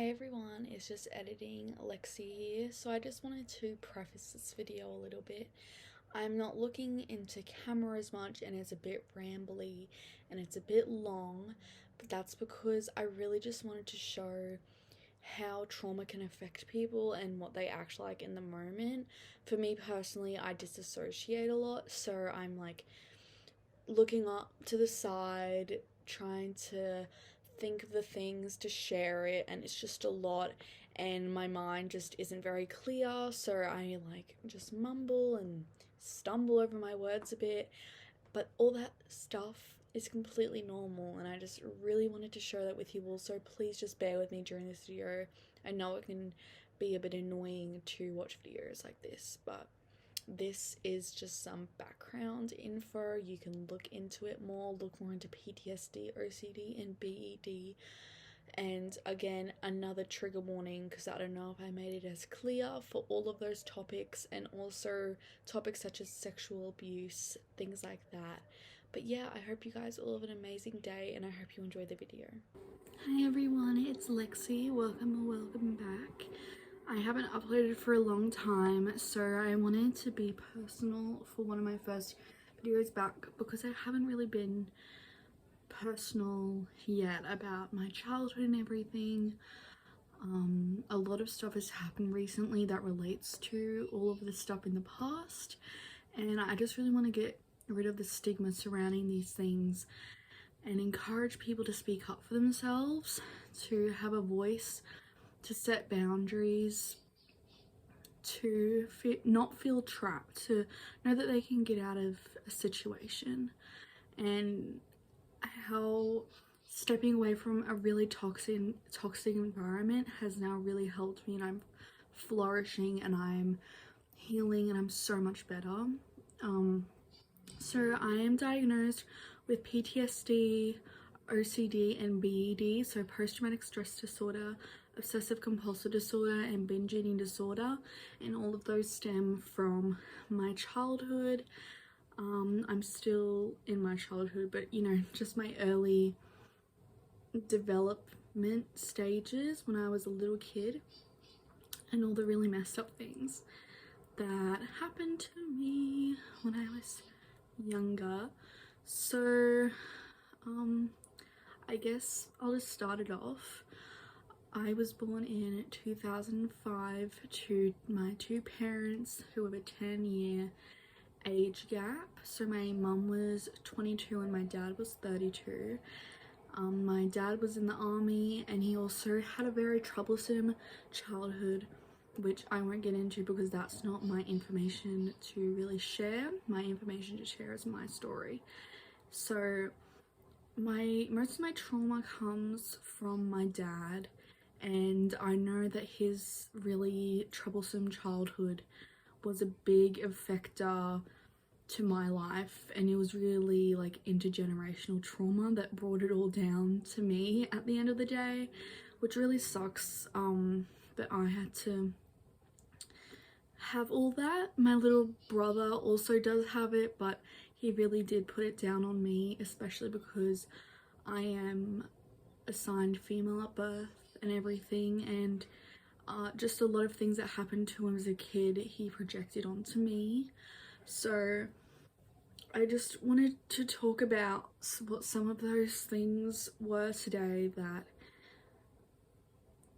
Hey everyone, it's just editing Lexi here. So I just wanted to preface this video a little bit. I'm not looking into camera as much and it's a bit rambly and it's a bit long, but that's because I really just wanted to show how trauma can affect people and what they act like in the moment. For me personally, I disassociate a lot, so I'm like looking up to the side, trying to think of the things to share it, and it's just a lot, and my mind just isn't very clear, so I like just mumble and stumble over my words a bit, but all that stuff is completely normal, and I just really wanted to share that with you all, so please just bear with me during this video. I know it can be a bit annoying to watch videos like this, but this is just some background info. You can look into it more, look more into PTSD, OCD, and BED. And again, another trigger warning because I don't know if I made it as clear for all of those topics, and also topics such as sexual abuse, things like that. But yeah, I hope you guys all have an amazing day, and I hope you enjoy the video. Hi everyone, it's Lexi. Welcome back. I haven't uploaded for a long time, so I wanted to be personal for one of my first videos back because I haven't really been personal yet about my childhood and everything. A lot of stuff has happened recently that relates to all of the stuff in the past, and I just really want to get rid of the stigma surrounding these things and encourage people to speak up for themselves, to have a voice, to set boundaries, to not feel trapped, to know that they can get out of a situation, and how stepping away from a really toxic environment has now really helped me, and I'm flourishing and I'm healing and I'm so much better. So I am diagnosed with PTSD, OCD, and BED, so post-traumatic stress disorder, obsessive compulsive disorder, and binge eating disorder, and all of those stem from my childhood. I'm still in my childhood, but you know, just my early development stages when I was a little kid, and all the really messed up things that happened to me when I was younger. So I guess I'll just start it off. I was born in 2005 to my two parents who have a 10-year age gap. So my mum was 22 and my dad was 32. My dad was in the army, and he also had a very troublesome childhood, which I won't get into because that's not my information to really share. My information to share is my story. So most of my trauma comes from my dad, and I know that his really troublesome childhood was a big effector to my life, and it was really like intergenerational trauma that brought it all down to me at the end of the day, which really sucks that I had to have all that. My little brother also does have it, but he really did put it down on me, especially because I am assigned female at birth and everything, and just a lot of things that happened to him as a kid he projected onto me. So I just wanted to talk about what some of those things were today that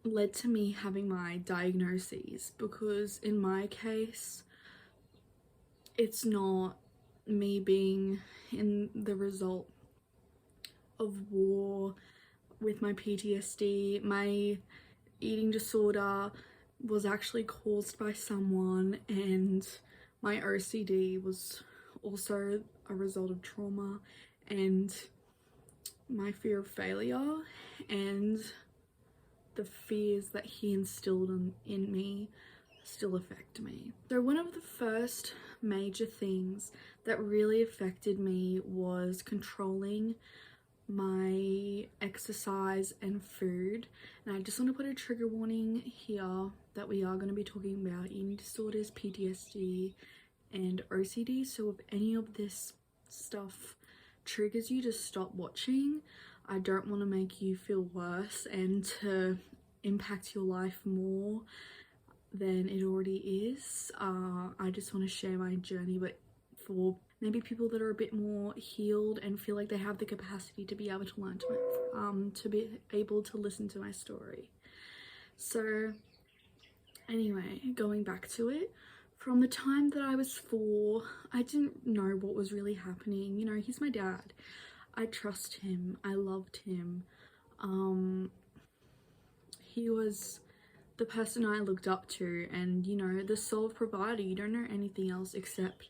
led to me having my diagnoses, because in my case it's not me being in the result of war with my PTSD. My eating disorder was actually caused by someone, and my OCD was also a result of trauma, and my fear of failure and the fears that he instilled in me still affect me. So one of the first major things that really affected me was controlling my exercise and food, and I just want to put a trigger warning here that we are going to be talking about eating disorders, PTSD, and OCD. So if any of this stuff triggers you, to stop watching. I don't want to make you feel worse and to impact your life more than it already is. I just want to share my journey, but for maybe people that are a bit more healed and feel like they have the capacity to be able to learn to be able to listen to my story. So anyway, going back to it, from the time that I was 4, I didn't know what was really happening. You know, he's my dad. I trust him. I loved him. He was the person I looked up to, and you know, the sole provider. You don't know anything else except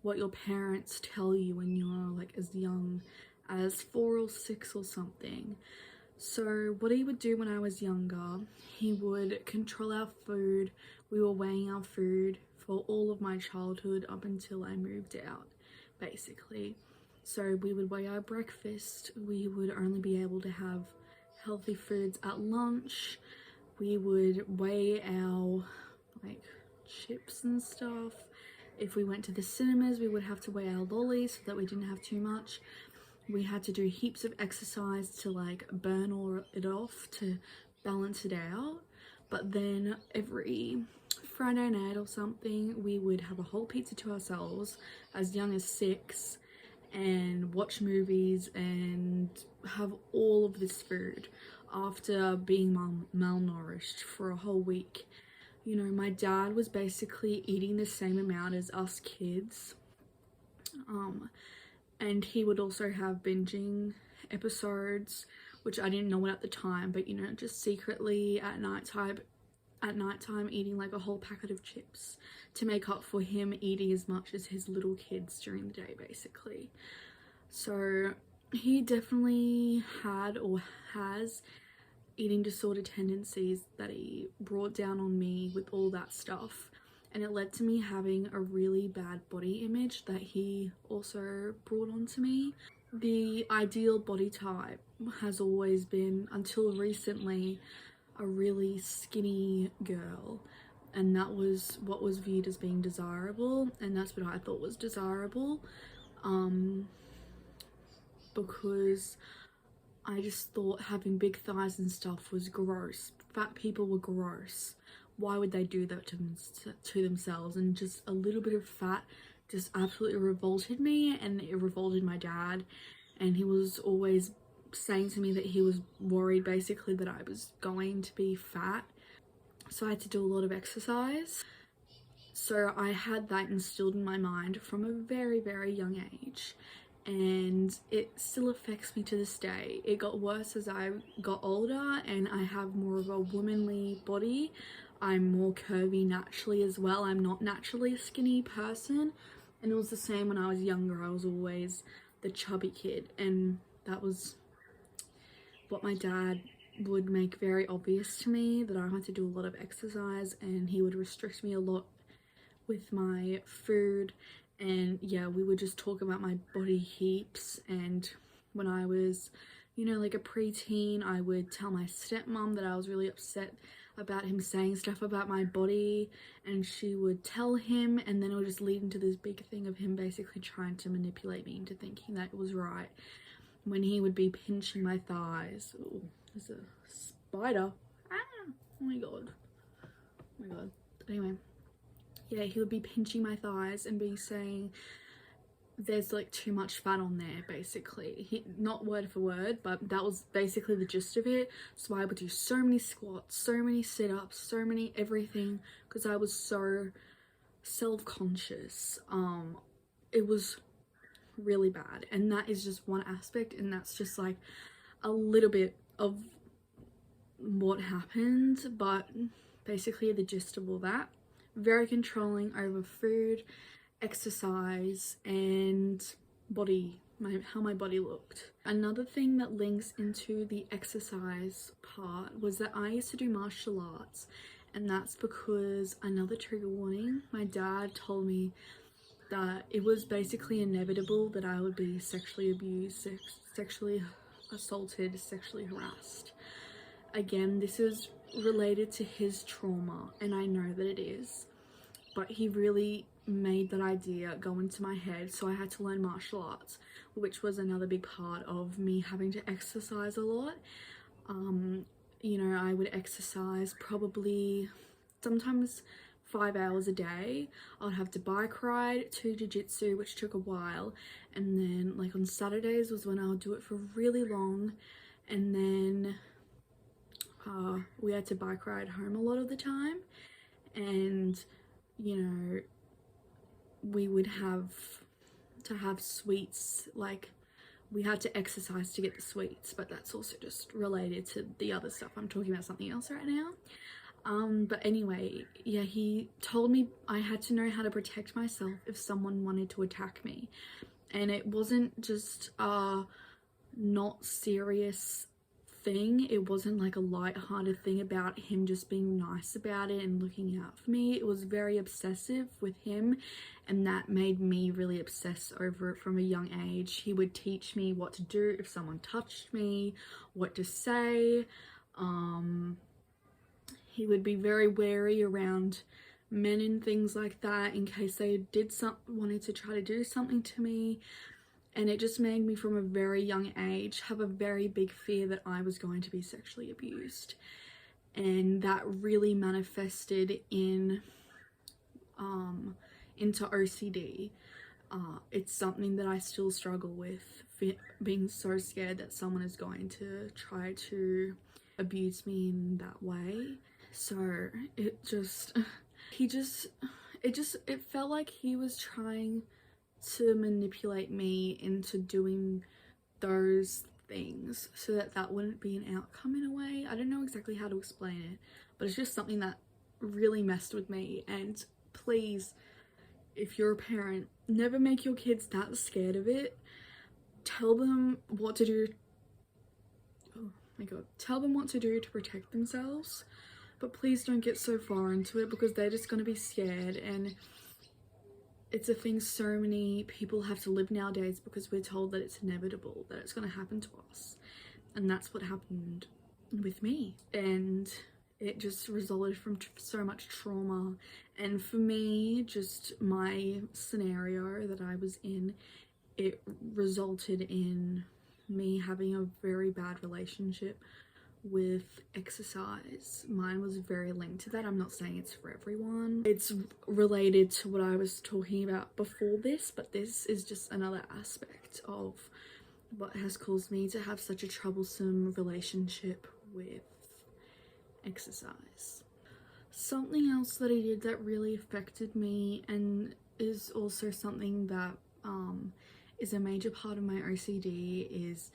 what your parents tell you when you're like as young as 4 or 6 or something. So what he would do when I was younger, he would control our food. We were weighing our food for all of my childhood up until I moved out, basically. So we would weigh our breakfast. We would only be able to have healthy foods at lunch. We would weigh our like chips and stuff. If we went to the cinemas, we would have to weigh our lollies so that we didn't have too much. We had to do heaps of exercise to like burn all it off to balance it out. But then every Friday night or something, we would have a whole pizza to ourselves as young as 6 and watch movies and have all of this food after being malnourished for a whole week. You know, my dad was basically eating the same amount as us kids. And he would also have binging episodes, which I didn't know it at the time, but you know, just secretly at nighttime eating like a whole packet of chips to make up for him eating as much as his little kids during the day, basically. So he definitely had or has eating disorder tendencies that he brought down on me with all that stuff, and it led to me having a really bad body image that he also brought onto me. The ideal body type has always been, until recently, a really skinny girl, and that was what was viewed as being desirable, and that's what I thought was desirable, because I just thought having big thighs and stuff was gross. Fat people were gross. Why would they do that to themselves? And just a little bit of fat just absolutely revolted me, and it revolted my dad. And he was always saying to me that he was worried basically that I was going to be fat. So I had to do a lot of exercise. So I had that instilled in my mind from a very, very young age. And it still affects me to this day. It got worse as I got older and I have more of a womanly body. I'm more curvy naturally as well. I'm not naturally a skinny person, and it was the same when I was younger. I was always the chubby kid, and that was what my dad would make very obvious to me, that I had to do a lot of exercise, and he would restrict me a lot with my food. And yeah, we would just talk about my body heaps. And when I was, you know, like a preteen, I would tell my stepmom that I was really upset about him saying stuff about my body, and she would tell him, and then it would just lead into this big thing of him basically trying to manipulate me into thinking that it was right. When he would be pinching my thighs. Oh, there's a spider. Ah, oh my god. Oh my god. Anyway. Yeah, he would be pinching my thighs and be saying there's like too much fat on there, basically. Not word for word, but that was basically the gist of it. So I would do so many squats, so many sit-ups, so many everything, because I was so self-conscious. It was really bad, and that is just one aspect, and that's just like a little bit of what happened, but basically the gist of all that. Very controlling over food, exercise, and body, how my body looked. Another thing that links into the exercise part was that I used to do martial arts, and that's because, another trigger warning, my dad told me that it was basically inevitable that I would be sexually abused, sexually assaulted, sexually harassed. Again, this is related to his trauma, and I know that it is, but he really made that idea go into my head, so I had to learn martial arts, which was another big part of me having to exercise a lot. you know, I would exercise probably sometimes 5 hours a day. I'd have to bike ride, 2 jiu-jitsu, which took a while, and then like on Saturdays was when I would do it for really long, and then we had to bike ride home a lot of the time, and you know, we would have to have sweets, like we had to exercise to get the sweets, but that's also just related to the other stuff. I'm talking about something else right now. But anyway, yeah, he told me I had to know how to protect myself if someone wanted to attack me. And it wasn't just a not serious thing. It wasn't like a light-hearted thing about him just being nice about it and looking out for me. It was very obsessive with him, and that made me really obsess over it from a young age. He would teach me what to do if someone touched me, what to say. He would be very wary around men and things like that in case they wanted to try to do something to me. And it just made me, from a very young age, have a very big fear that I was going to be sexually abused. And that really manifested into OCD. It's something that I still struggle with, being so scared that someone is going to try to abuse me in that way. So it felt like he was trying to manipulate me into doing those things so that wouldn't be an outcome in a way. I don't know exactly how to explain it, but it's just something that really messed with me. And please, if you're a parent, never make your kids that scared of it. Tell them what to do. Oh my god. Tell them what to do to protect themselves, but please don't get so far into it, because they're just going to be scared. And it's a thing so many people have to live nowadays, because we're told that it's inevitable, that it's going to happen to us. And that's what happened with me. And it just resulted from so much trauma. And for me, just my scenario that I was in, it resulted in me having a very bad relationship with exercise. Mine was very linked to that. I'm not saying it's for everyone. It's related to what I was talking about before this, but this is just another aspect of what has caused me to have such a troublesome relationship with exercise. Something else that I did that really affected me, and is also something that is a major part of my OCD, is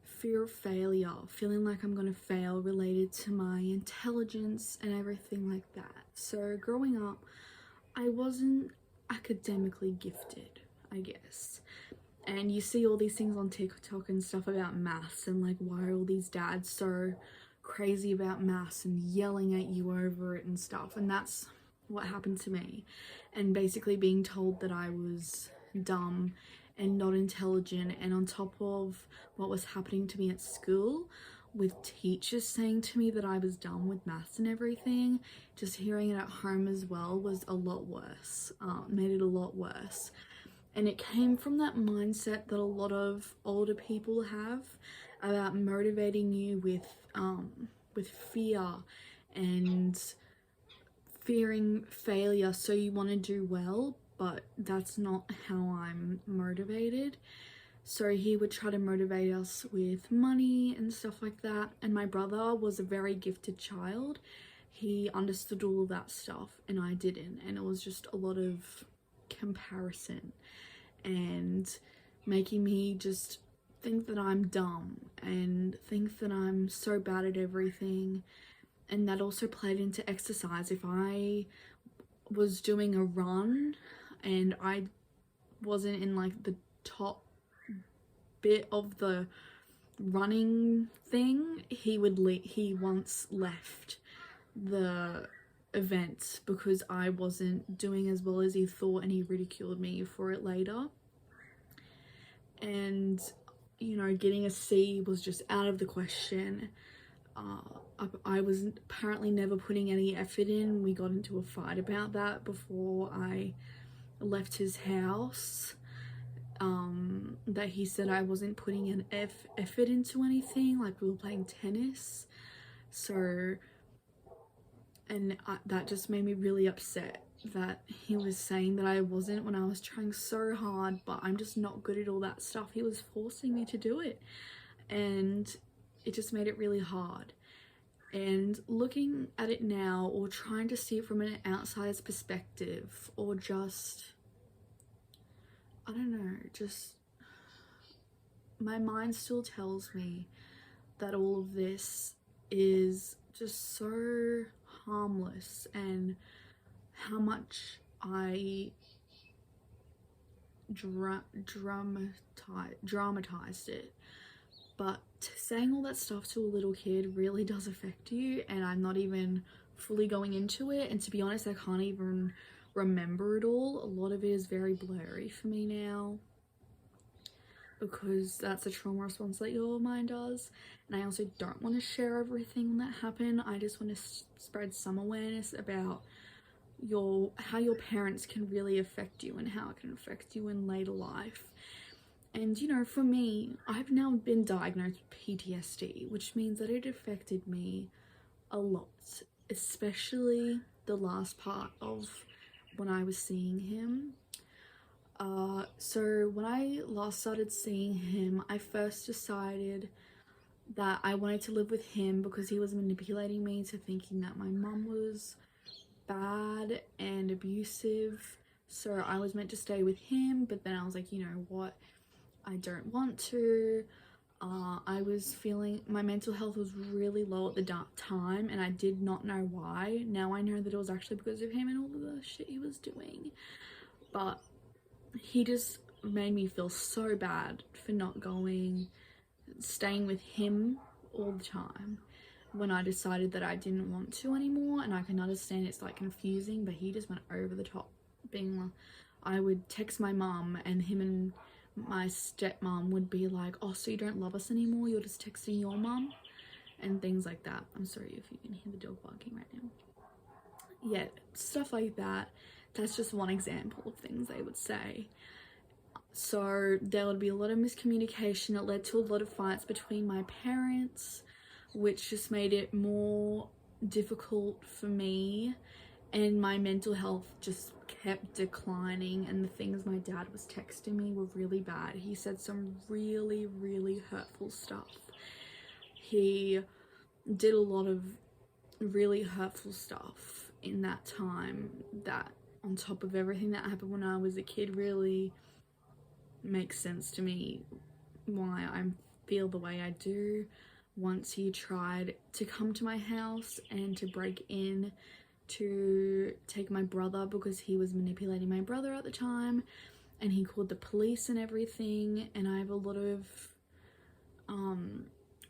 fear of failure, feeling like I'm gonna fail, related to my intelligence and everything like that. So growing up, I wasn't academically gifted, I guess. And you see all these things on TikTok and stuff about maths, and like, why are all these dads so crazy about maths and yelling at you over it and stuff? And that's what happened to me. And basically being told that I was dumb and not intelligent, and on top of what was happening to me at school, with teachers saying to me that I was dumb with maths and everything, just hearing it at home as well was a lot worse, made it a lot worse. And it came from that mindset that a lot of older people have about motivating you with fear and fearing failure, so you want to do well, but that's not how I'm motivated. So he would try to motivate us with money and stuff like that. And my brother was a very gifted child. He understood all of that stuff and I didn't. And it was just a lot of comparison and making me just think that I'm dumb and think that I'm so bad at everything. And that also played into exercise. If I was doing a run and I wasn't in like the top bit of the running thing, he once left the event because I wasn't doing as well as he thought, and he ridiculed me for it later. And you know, getting a C was just out of the question. I was apparently never putting any effort in. We got into a fight about that before I left his house, that he said I wasn't putting an effort into anything, like we were playing tennis. So, and that just made me really upset that he was saying that I wasn't when I was trying so hard, but I'm just not good at all that stuff. He was forcing me to do it, and it just made it really hard. And looking at it now, or trying to see it from an outsider's perspective, or just, I don't know, just my mind still tells me that all of this is just so harmless, and how much I dramatized it. But saying all that stuff to a little kid really does affect you, and I'm not even fully going into it, and to be honest, I can't even remember it all. A lot of it is very blurry for me now, because that's a trauma response that your mind does. And I also don't want to share everything that happened. I just want to spread some awareness about how your parents can really affect you, and how it can affect you in later life. And you know, for me, I've now been diagnosed with PTSD, which means that it affected me a lot, especially the last part of when I was seeing him. So when I last started seeing him, I first decided that I wanted to live with him because he was manipulating me to thinking that my mum was bad and abusive. So I was meant to stay with him, but then I was like, you know what, I don't want to. I was feeling, my mental health was really low at the time, and I did not know why. Now I know that it was actually because of him and all of the shit he was doing. But he just made me feel so bad for not staying with him all the time, when I decided that I didn't want to anymore. And I can understand it's like confusing, but he just went over the top, being like, I would text my mum, and him and my stepmom would be like, oh, so you don't love us anymore, you're just texting your mum, and things like that. I'm sorry if you can hear the dog barking right now. Yeah, stuff like that. That's just one example of things they would say. So there would be a lot of miscommunication. It led to a lot of fights between my parents, which just made it more difficult for me, and my mental health just kept declining. And the things my dad was texting me were really bad. He said some really, really hurtful stuff. He did a lot of really hurtful stuff in that time, that on top of everything that happened when I was a kid really makes sense to me why I feel the way I do. Once he tried to come to my house and to break in to take my brother, because he was manipulating my brother at the time, and he called the police and everything. And I have a lot of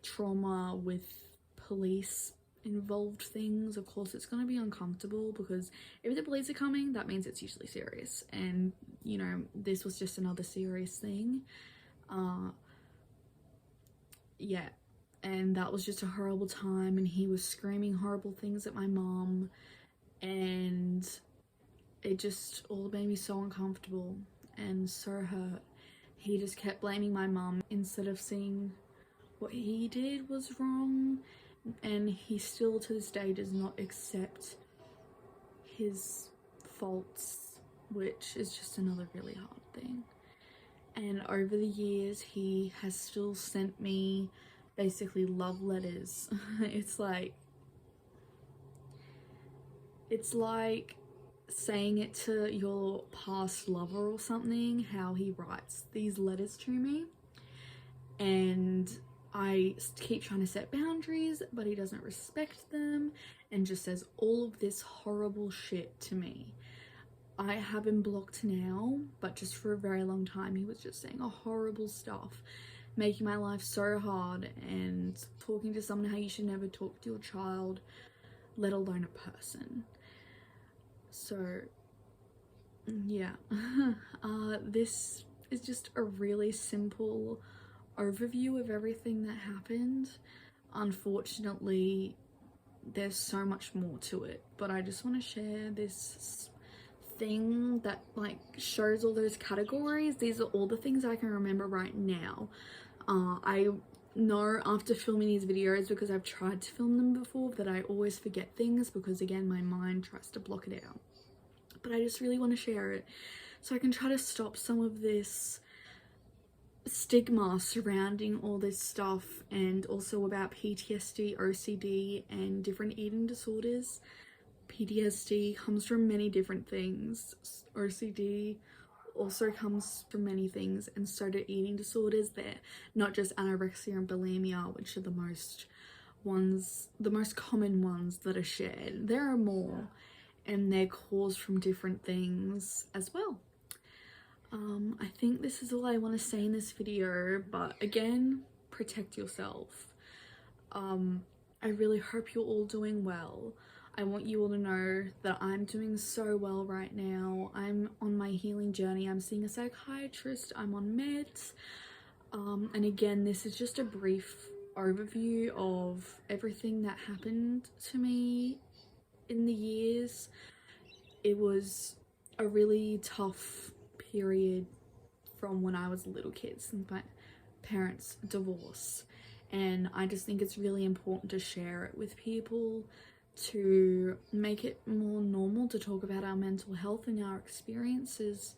trauma with police involved things. Of course, it's going to be uncomfortable, because if the police are coming, that means it's usually serious, and you know, this was just another serious thing. Yeah, and that was just a horrible time, and he was screaming horrible things at my mom, and it just all made me so uncomfortable and so hurt. He just kept blaming my mom instead of seeing what he did was wrong, and he still to this day does not accept his faults, which is just another really hard thing. And over the years, he has still sent me basically love letters. It's like saying it to your past lover or something, how he writes these letters to me. And I keep trying to set boundaries, but he doesn't respect them, and just says all of this horrible shit to me. I have him blocked now, but just for a very long time he was just saying horrible stuff, making my life so hard, and talking to someone how you should never talk to your child, let alone a person. So yeah, this is just a really simple overview of everything that happened. Unfortunately, there's so much more to it, but I just want to share this thing that like shows all those categories. These are all the things I can remember right now. I know after filming these videos, because I've tried to film them before, that I always forget things because again my mind tries to block it out. But I just really want to share it so I can try to stop some of this stigma surrounding all this stuff, and also about PTSD, OCD and different eating disorders. PTSD comes from many different things. OCD also comes from many things, and so do eating disorders. They're not just anorexia and bulimia, which are the most common ones that are shared. There are more, and they're caused from different things as well. I think this is all I want to say in this video, but again, protect yourself. I really hope you're all doing well. I want you all to know that I'm doing so well right now. I'm on my healing journey. I'm seeing a psychiatrist. I'm on meds. And again, this is just a brief overview of everything that happened to me in the years. It was a really tough period from when I was a little kid, since my parents' divorce. And I just think it's really important to share it with people, to make it more normal to talk about our mental health and our experiences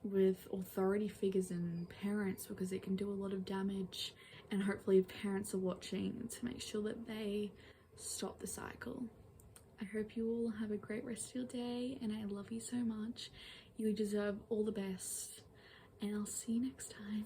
with authority figures and parents, because it can do a lot of damage. And hopefully if parents are watching, to make sure that they stop the cycle. I hope you all have a great rest of your day, and I love you so much. You deserve all the best, and I'll see you next time.